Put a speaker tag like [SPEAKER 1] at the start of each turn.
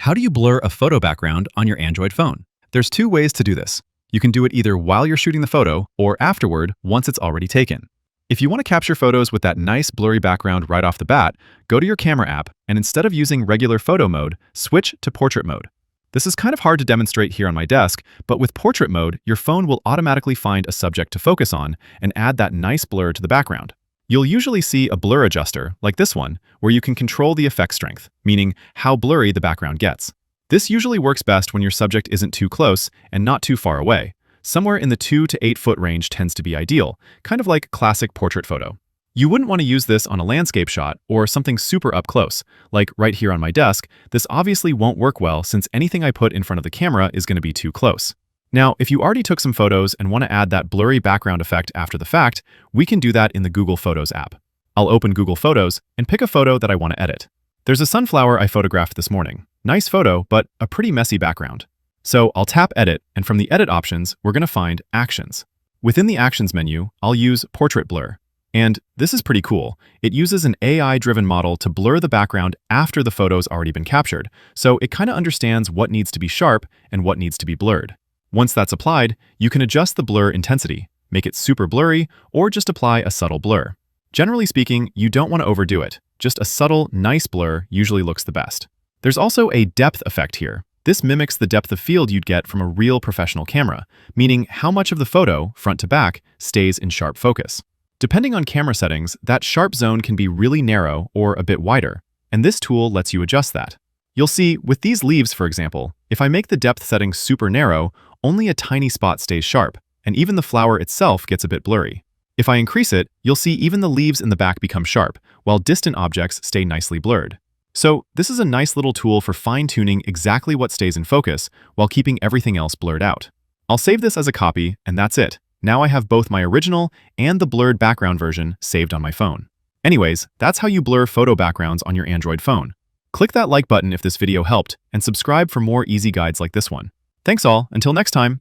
[SPEAKER 1] How do you blur a photo background on your Android phone? There's two ways to do this. You can do it either while you're shooting the photo or afterward once it's already taken. If you want to capture photos with that nice blurry background right off the bat, go to your camera app and instead of using regular photo mode, switch to portrait mode. This is kind of hard to demonstrate here on my desk, but with portrait mode, your phone will automatically find a subject to focus on and add that nice blur to the background. You'll usually see a blur adjuster, like this one, where you can control the effect strength, meaning how blurry the background gets. This usually works best when your subject isn't too close and not too far away. Somewhere in the 2 to 8 foot range tends to be ideal, kind of like classic portrait photo. You wouldn't want to use this on a landscape shot or something super up close, like right here on my desk. This obviously won't work well since anything I put in front of the camera is going to be too close. Now, if you already took some photos and want to add that blurry background effect after the fact, we can do that in the Google Photos app. I'll open Google Photos and pick a photo that I want to edit. There's a sunflower I photographed this morning. Nice photo, but a pretty messy background. So I'll tap Edit, and from the Edit options, we're going to find Actions. Within the Actions menu, I'll use Portrait Blur. And this is pretty cool. It uses an AI-driven model to blur the background after the photo's already been captured, so it kind of understands what needs to be sharp and what needs to be blurred. Once that's applied, you can adjust the blur intensity, make it super blurry, or just apply a subtle blur. Generally speaking, you don't want to overdo it. Just a subtle, nice blur usually looks the best. There's also a depth effect here. This mimics the depth of field you'd get from a real professional camera, meaning how much of the photo, front to back, stays in sharp focus. Depending on camera settings, that sharp zone can be really narrow or a bit wider, and this tool lets you adjust that. You'll see, with these leaves, for example, if I make the depth setting super narrow, only a tiny spot stays sharp, and even the flower itself gets a bit blurry. If I increase it, you'll see even the leaves in the back become sharp, while distant objects stay nicely blurred. So this is a nice little tool for fine-tuning exactly what stays in focus while keeping everything else blurred out. I'll save this as a copy, and that's it. Now I have both my original and the blurred background version saved on my phone. Anyways, that's how you blur photo backgrounds on your Android phone. Click that like button if this video helped, and subscribe for more easy guides like this one. Thanks all, until next time.